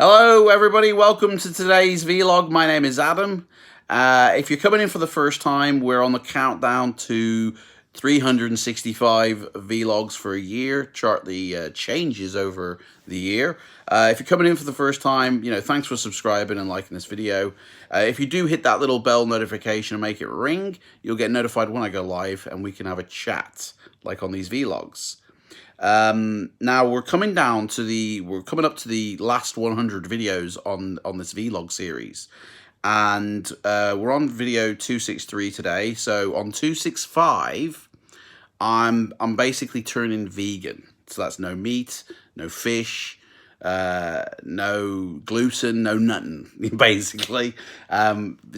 Hello everybody, welcome to today's vlog. My name is Adam. If you're coming in for the first time, we're on the countdown to 365 vlogs for a year. Chart the changes over the year. If you're coming in for the first time, thanks for subscribing and liking this video. If you do hit that little bell notification and make it ring, you'll get notified when I go live and we can have a chat like on these vlogs. Now we're coming up to the last 100 videos on this vlog series, and we're on video 263 today. So on 265, I'm basically turning vegan. So that's no meat, no fish, no gluten, no nothing, basically.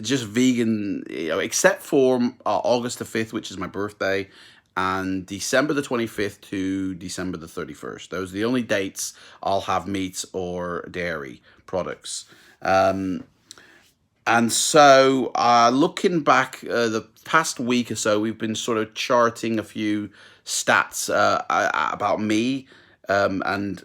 Just vegan, except for August the 5th, which is my birthday, and December the 25th to December the 31st. Those are the only dates I'll have meat or dairy products. And so looking back the past week or so, we've been sort of charting a few stats about me and,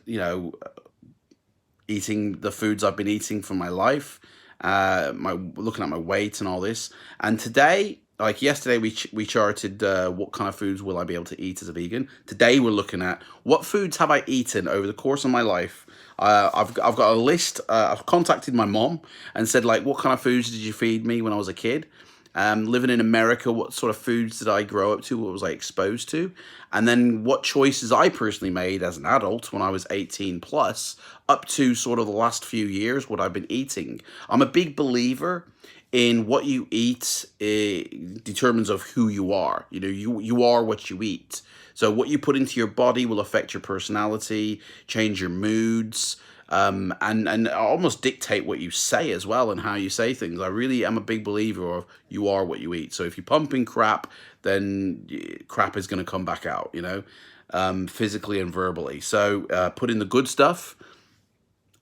eating the foods I've been eating for my life, looking at my weight and all this. And today, like yesterday, we charted what kind of foods will I be able to eat as a vegan. Today we're looking at what foods have I eaten over the course of my life. I've got a list. I've contacted my mom and said, like, what kind of foods did you feed me when I was a kid? Living in America, what sort of foods did I grow up to? What was I exposed to? And then what choices I personally made as an adult when I was 18 plus, up to sort of the last few years, what I've been eating. I'm a big believer in what you eat determines of who you are. You are what you eat. So what you put into your body will affect your personality, change your moods, and almost dictate what you say as well and how you say things. I really am a big believer of you are what you eat. So if you're pumping crap, then crap is going to come back out, physically and verbally. So put in the good stuff,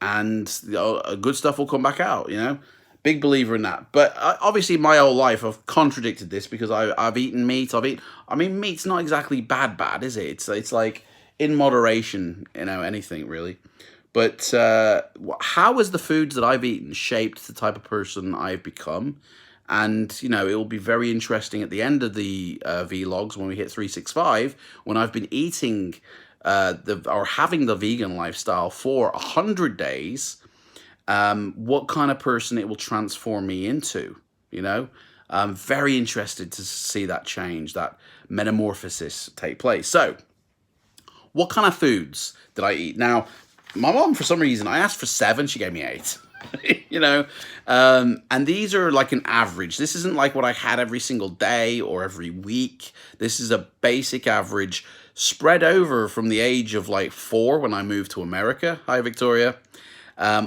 and good stuff will come back out, Big believer in that. But obviously my whole life I've contradicted this because I've eaten meat. Meat's not exactly bad, is it? It's like in moderation, anything really. But how has the foods that I've eaten shaped the type of person I've become? And, it will be very interesting at the end of the vlogs when we hit 365, when I've been eating or having the vegan lifestyle for 100 days, what kind of person it will transform me into, I'm very interested to see that change, that metamorphosis take place. So what kind of foods did I eat? Now, my mom, for some reason, I asked for 7, she gave me 8. And these are like an average. This isn't like what I had every single day or every week. This is a basic average spread over from the age of like 4 when I moved to America. Hi, Victoria.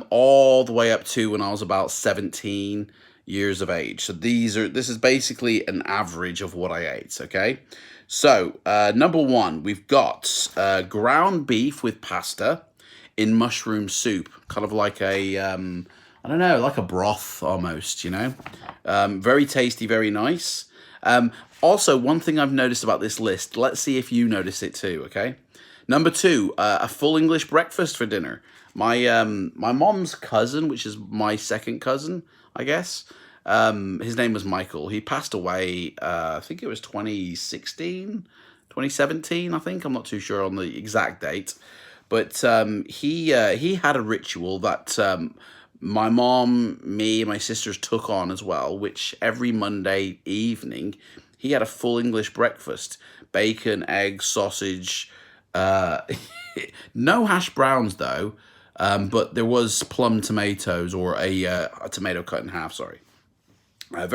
All the way up to when I was about 17 years of age. So this is basically an average of what I ate, okay? So, number 1, we've got ground beef with pasta in mushroom soup, kind of like a, I don't know, like a broth almost, very tasty, very nice. Also, one thing I've noticed about this list, let's see if you notice it too, okay? Number 2, a full English breakfast for dinner. My mom's cousin, which is my second cousin, I guess, his name was Michael. He passed away, I think it was 2016, 2017, I think. I'm not too sure on the exact date. But he had a ritual that my mom, me, and my sisters took on as well, which every Monday evening, he had a full English breakfast. Bacon, eggs, sausage, no hash browns though, but there was plum tomatoes, or a tomato cut in half, sorry. A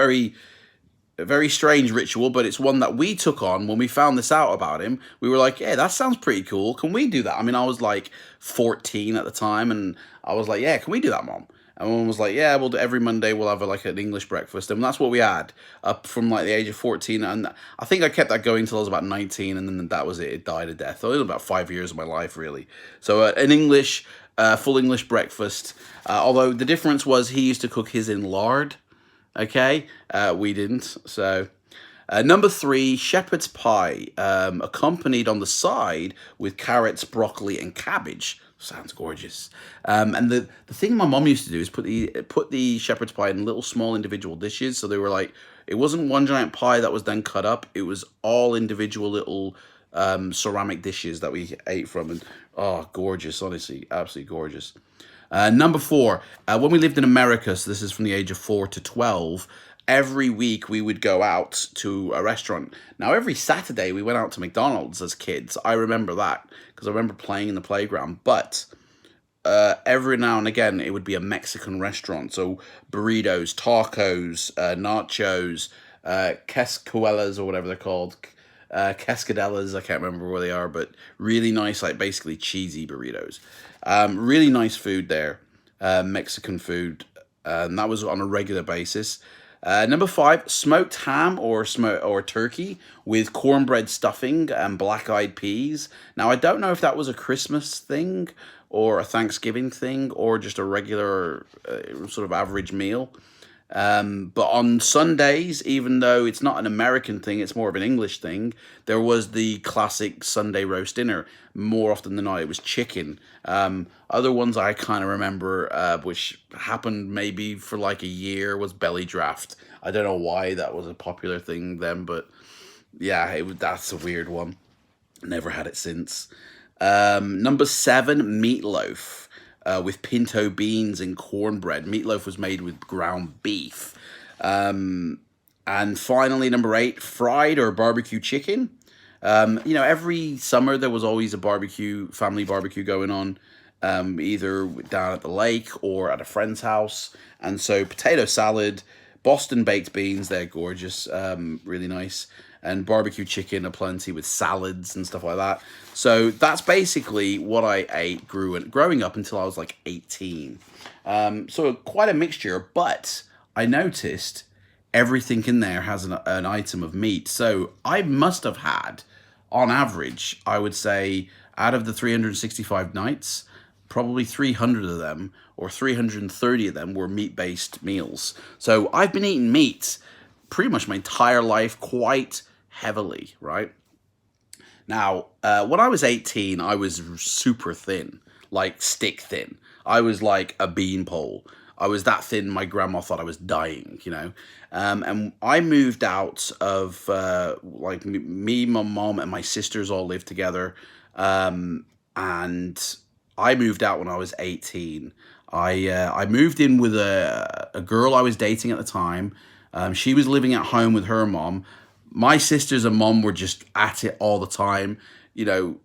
very strange ritual, but it's one that we took on when we found this out about him. We were like, yeah, that sounds pretty cool. Can we do that? I was like 14 at the time, and I was like, yeah, can we do that, Mom? And Mom was like, yeah, every Monday we'll have like an English breakfast. And that's what we had up from like the age of 14. And I think I kept that going till I was about 19, and then that was it. It died a death. So it was about 5 years of my life, really. So an full English breakfast. Although the difference was he used to cook his in lard. Okay, we didn't. So number 3, shepherd's pie, accompanied on the side with carrots, broccoli, and cabbage. Sounds gorgeous. And the thing my mom used to do is put the shepherd's pie in little small individual dishes. So they were like, it wasn't one giant pie that was then cut up. It was all individual little ceramic dishes that we ate from. And oh, gorgeous, honestly, absolutely gorgeous. Number four, when we lived in America, so this is from the age of 4 to 12, every week we would go out to a restaurant. Now, every Saturday we went out to McDonald's as kids. I remember that because I remember playing in the playground. But every now and again, it would be a Mexican restaurant. So burritos, tacos, nachos, quesadillas or whatever they're called. Cascadellas, I can't remember where they are, but really nice, like basically cheesy burritos. Really nice food there, Mexican food, and that was on a regular basis. Number five, smoked ham or turkey with cornbread stuffing and black-eyed peas. Now, I don't know if that was a Christmas thing or a Thanksgiving thing or just a regular sort of average meal. But on Sundays, even though it's not an American thing, it's more of an English thing, there was the classic Sunday roast dinner. More often than not, it was chicken. Other ones I kind of remember, which happened maybe for like a year, was belly draft. I don't know why that was a popular thing then, but yeah, that's a weird one. Never had it since. Number seven, meatloaf. With pinto beans and cornbread. Meatloaf was made with ground beef. And finally, number eight, fried or barbecue chicken. Every summer there was always a family barbecue going on, either down at the lake or at a friend's house. And so potato salad, Boston baked beans, they're gorgeous, really nice. And barbecue chicken aplenty with salads and stuff like that. So that's basically what I ate growing up until I was like 18. So quite a mixture, but I noticed everything in there has an item of meat. So I must have had, on average, I would say, out of the 365 nights, probably 300 of them or 330 of them were meat-based meals. So I've been eating meat pretty much my entire life, quite heavily, right? Now, when I was 18, I was super thin, like stick thin. I was like a beanpole. I was that thin, my grandma thought I was dying, And I moved out of, me, my mom, and my sisters all lived together. And I moved out when I was 18. I moved in with a girl I was dating at the time. She was living at home with her mom. My sisters and mom were just at it all the time,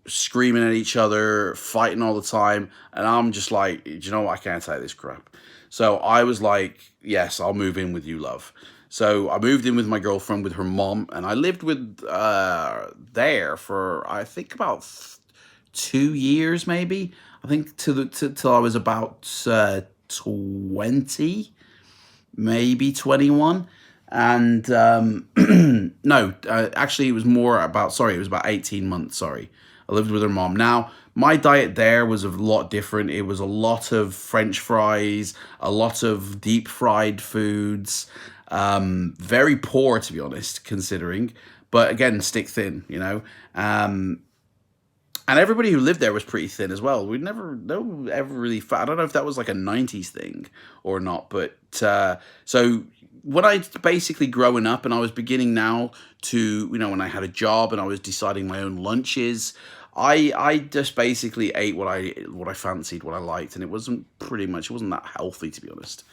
screaming at each other, fighting all the time. And I'm just like, do you know what? I can't take this crap. So I was like, yes, I'll move in with you, love. So I moved in with my girlfriend, with her mom, and I lived with there for, I think, about 2 years, maybe. I think till I was about 20, maybe 21. And no, actually it was about 18 months, sorry. I lived with her mom. Now, my diet there was a lot different. It was a lot of French fries, a lot of deep fried foods, very poor, to be honest, considering, but again, stick thin, and everybody who lived there was pretty thin as well. We never ever really fat. I don't know if that was like a 90s thing or not, but so when I basically growing up and I was beginning now to, when I had a job and I was deciding my own lunches, I just basically ate what I fancied, what I liked, and it wasn't that healthy, to be honest.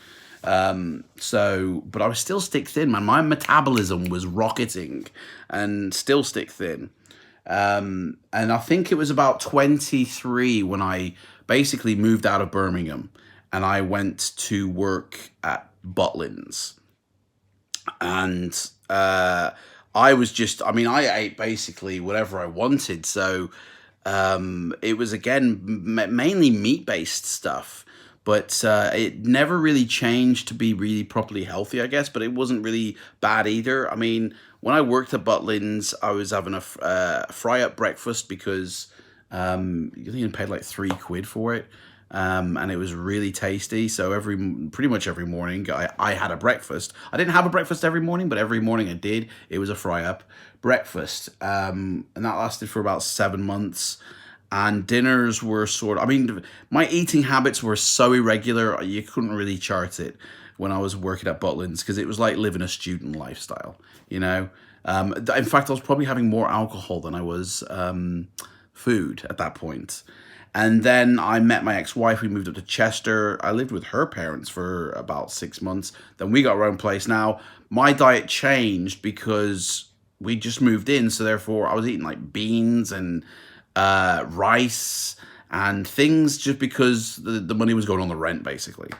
But I was still stick thin, man. My metabolism was rocketing and still stick thin. And I think it was about 23 when I basically moved out of Birmingham and I went to work at Butlins. And I ate basically whatever I wanted. So it was, again, mainly meat-based stuff. But it never really changed to be really properly healthy, I guess. But it wasn't really bad either. I mean, when I worked at Butlins, I was having a fry-up breakfast because I think I paid like £3 for it. And it was really tasty. So pretty much every morning I had a breakfast. I didn't have a breakfast every morning, but every morning I did. It was a fry-up breakfast. And that lasted for about 7 months. and dinners were sort of, I mean, my eating habits were so irregular, you couldn't really chart it when I was working at Butlins, because it was like living a student lifestyle, you know. In fact, I was probably having more alcohol than I was food at that point. And then I met my ex-wife. We moved up to Chester. I lived with her parents for about 6 months. Then we got our own place. Now, my diet changed because we just moved in. So therefore, I was eating like beans and rice and things just because the money was going on the rent, basically.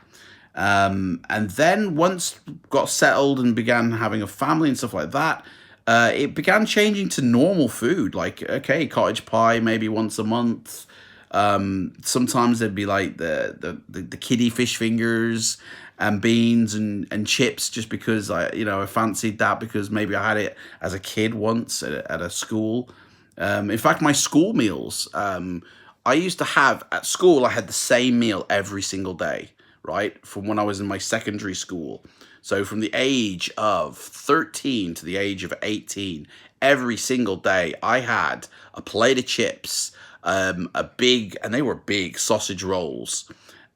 And then once got settled and began having a family and stuff like that, it began changing to normal food. Like, okay, cottage pie maybe once a month. Sometimes there'd be like the kiddie fish fingers and beans and chips, just because I fancied that, because maybe I had it as a kid once at a school. In fact, my school meals, I used to have at school, I had the same meal every single day, right? From when I was in my secondary school. So from the age of 13 to the age of 18, every single day I had a plate of chips, and they were big sausage rolls.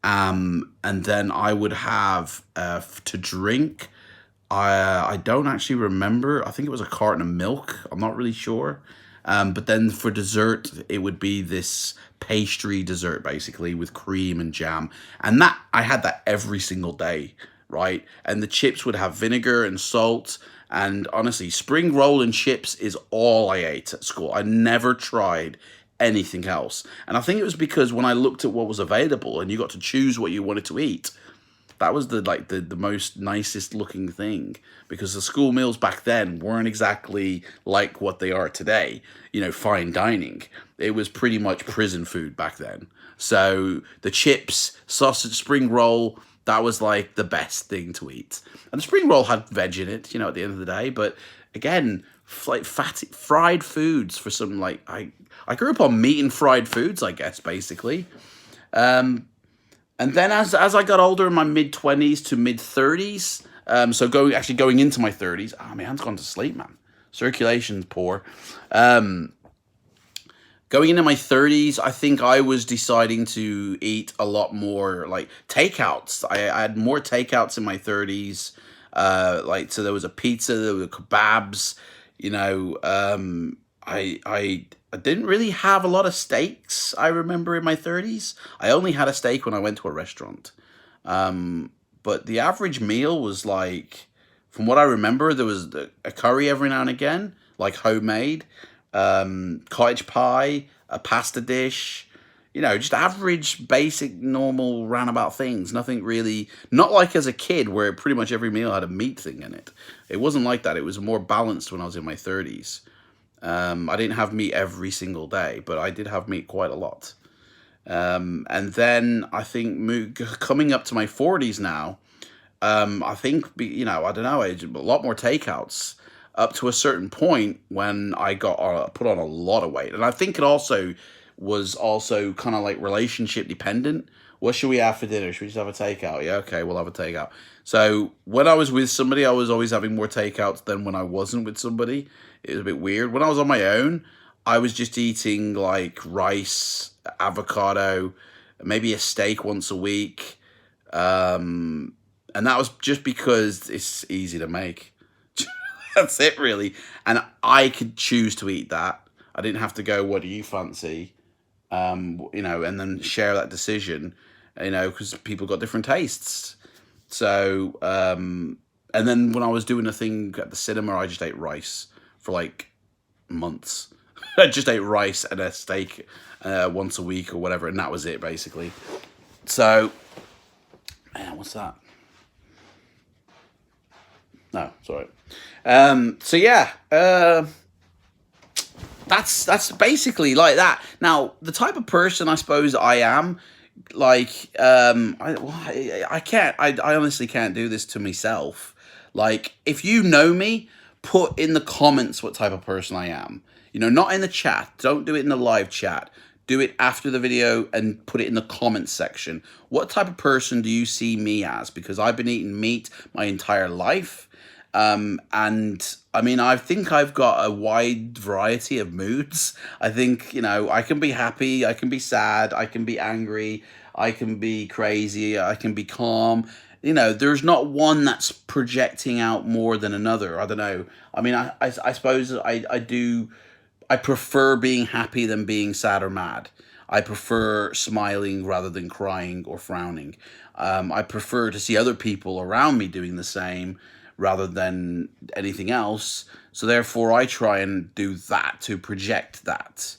And then I would have to drink. I don't actually remember. I think it was a carton of milk. I'm not really sure. But then for dessert, it would be this pastry dessert, basically, with cream and jam. And I had that every single day, right? And the chips would have vinegar and salt. And honestly, spring roll and chips is all I ate at school. I never tried anything else. And I think it was because when I looked at what was available and you got to choose what you wanted to eat, that was the most nicest looking thing, because the school meals back then weren't exactly like what they are today, fine dining. It was pretty much prison food back then. So the chips, sausage, spring roll, that was like the best thing to eat. And the spring roll had veg in it, at the end of the day. But again, like fatty fried foods for some, like, I grew up on meat and fried foods, I guess, basically. And then as I got older, in my mid-20s to mid-30s, so going into my 30s, my hand's gone to sleep, man. Circulation's poor. Going into my 30s, I think I was deciding to eat a lot more, like, takeouts. I had more takeouts in my 30s. So there was a pizza, there were kebabs, I didn't really have a lot of steaks, I remember, in my 30s. I only had a steak when I went to a restaurant. But the average meal was like, from what I remember, there was a curry every now and again, like homemade, cottage pie, a pasta dish, just average, basic, normal, roundabout things. Nothing really, not like as a kid where pretty much every meal had a meat thing in it. It wasn't like that. It was more balanced when I was in my 30s. I didn't have meat every single day, but I did have meat quite a lot. And then I think coming up to my 40s now, I think, I don't know, a lot more takeouts up to a certain point when I got put on a lot of weight. And I think it was kind of like relationship dependent. What should we have for dinner? Should we just have a takeout? Yeah, okay, we'll have a takeout. So when I was with somebody, I was always having more takeouts than when I wasn't with somebody. It was a bit weird. When I was on my own, I was just eating like rice, avocado, maybe a steak once a week. And that was just because it's easy to make. That's it, really. And I could choose to eat that. I didn't have to go, what do you fancy? And then share that decision, because people got different tastes. So, and then when I was doing a thing at the cinema, I just ate rice for like months. I just ate rice and a steak once a week or whatever, and that was it, basically. So, man, what's that? No, sorry. So yeah, that's basically like that. Now, the type of person I suppose I am, like, I honestly can't do this to myself. Like, if you know me, put in the comments what type of person I am. Not in the chat. Don't do it in the live chat. Do it after the video and put it in the comments section. What type of person do you see me as? Because I've been eating meat my entire life. And I mean, I think I've got a wide variety of moods. I think, I can be happy, I can be sad, I can be angry, I can be crazy, I can be calm. There's not one that's projecting out more than another. I don't know. I mean, I suppose I prefer being happy than being sad or mad. I prefer smiling rather than crying or frowning. I prefer to see other people around me doing the same rather than anything else. So therefore, I try and do that to project that.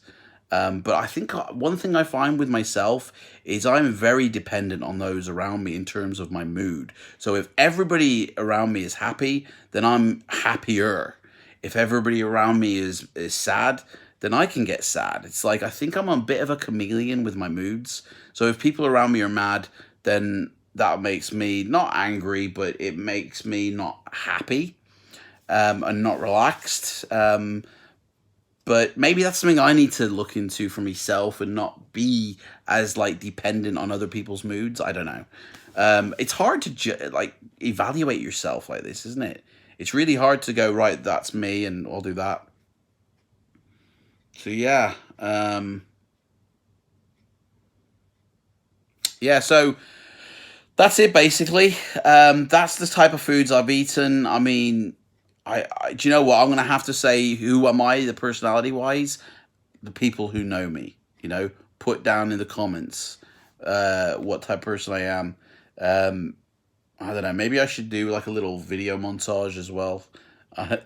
But I think one thing I find with myself is I'm very dependent on those around me in terms of my mood. So if everybody around me is happy, then I'm happier. If everybody around me is sad, then I can get sad. It's like I think I'm a bit of a chameleon with my moods. So if people around me are mad, then that makes me not angry, but it makes me not happy, and not relaxed. But maybe that's something I need to look into for myself and not be as like dependent on other people's moods. I don't know. It's hard to like evaluate yourself like this, isn't it? It's really hard to go, right, that's me and I'll do that. So yeah. Yeah, so that's it basically. That's the type of foods I've eaten. I mean, do you know what? I'm gonna have to say, who am I, the personality wise? The people who know me, put down in the comments what type of person I am. I don't know. Maybe I should do like a little video montage as well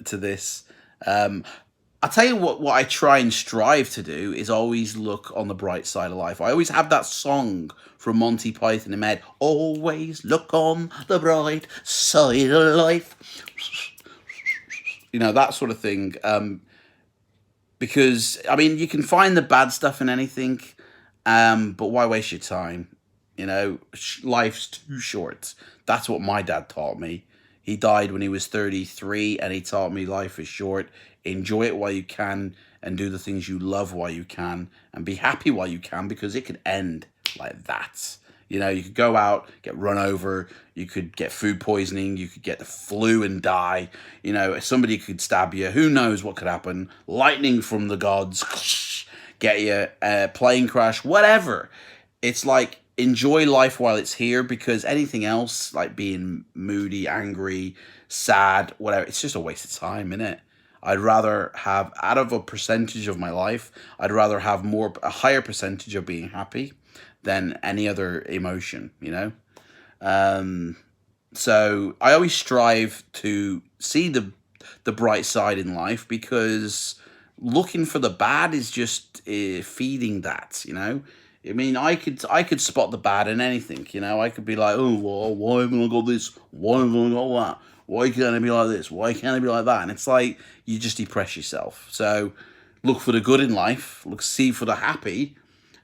to this. I'll tell you what I try and strive to do is always look on the bright side of life. I always have that song from Monty Python in my head. Always look on the bright side of life. That sort of thing. Because, I mean, you can find the bad stuff in anything, but why waste your time? Life's too short. That's what my dad taught me. He died when he was 33, and he taught me life is short. Enjoy it while you can, and do the things you love while you can, and be happy while you can, because it could end like that. You could go out, get run over, you could get food poisoning, you could get the flu and die. Somebody could stab you. Who knows what could happen? Lightning from the gods, get you, plane crash, whatever. It's like, enjoy life while it's here, because anything else, like being moody, angry, sad, whatever, it's just a waste of time, innit? I'd rather have, out of a percentage of my life, I'd rather have a higher percentage of being happy than any other emotion, So I always strive to see the bright side in life, because looking for the bad is just feeding that, I mean, I could spot the bad in anything, I could be like, oh, well, why haven't I got this? Why haven't I got that? Why can't I be like this? Why can't I be like that? And it's like, you just depress yourself. So look for the good in life, see for the happy,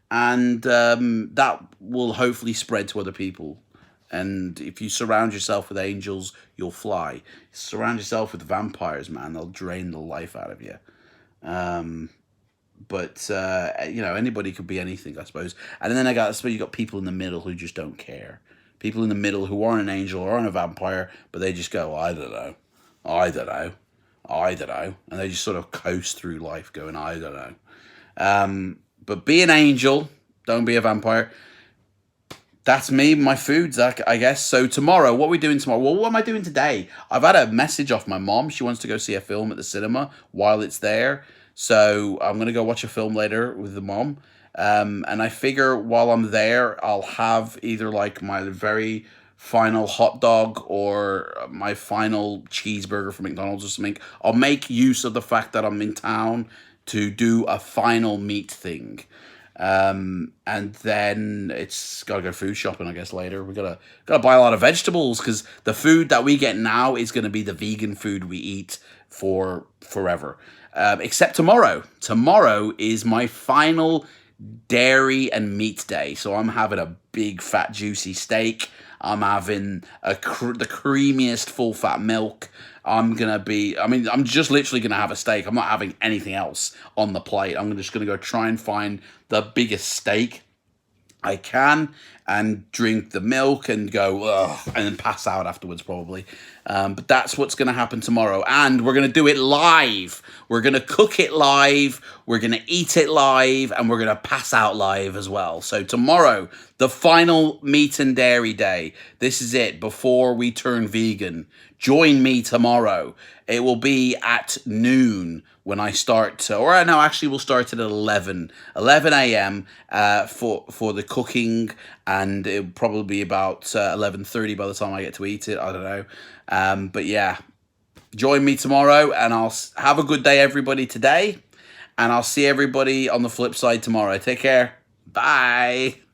and that will hopefully spread to other people. And if you surround yourself with angels, you'll fly. Surround yourself with vampires, man, they'll drain the life out of you. But anybody could be anything, I suppose. And then I suppose you got people in the middle who just don't care. People in the middle who aren't an angel or aren't a vampire, but they just go, I don't know. And they just sort of coast through life going, I don't know. But be an angel, don't be a vampire. That's me, my foods, I guess. So tomorrow, what are we doing tomorrow? Well, what am I doing today? I've had a message off my mom. She wants to go see a film at the cinema while it's there. So I'm going to go watch a film later with the mom. And I figure while I'm there, I'll have either like my very final hot dog or my final cheeseburger from McDonald's or something. I'll make use of the fact that I'm in town to do a final meat thing. And then it's gotta go food shopping, I guess, later. We gotta buy a lot of vegetables, because the food that we get now is gonna be the vegan food we eat for forever. Except tomorrow. Tomorrow is my final dairy and meat day. So I'm having a big fat juicy steak. I'm having the creamiest full fat milk. I'm just literally gonna have a steak. I'm not having anything else on the plate. I'm just gonna go try and find the biggest steak I can, and drink the milk and go, ugh, and then pass out afterwards probably. But that's what's going to happen tomorrow. And we're going to do it live. We're going to cook it live. We're going to eat it live. And we're going to pass out live as well. So tomorrow, the final meat and dairy day. This is it before we turn vegan. Join me tomorrow. It will be at noon when I start, or no, actually we'll start at 11 a.m. For the cooking, and it'll probably be about 11:30 by the time I get to eat it. I don't know. But yeah, join me tomorrow, and I'll have a good day, everybody, today. And I'll see everybody on the flip side tomorrow. Take care. Bye.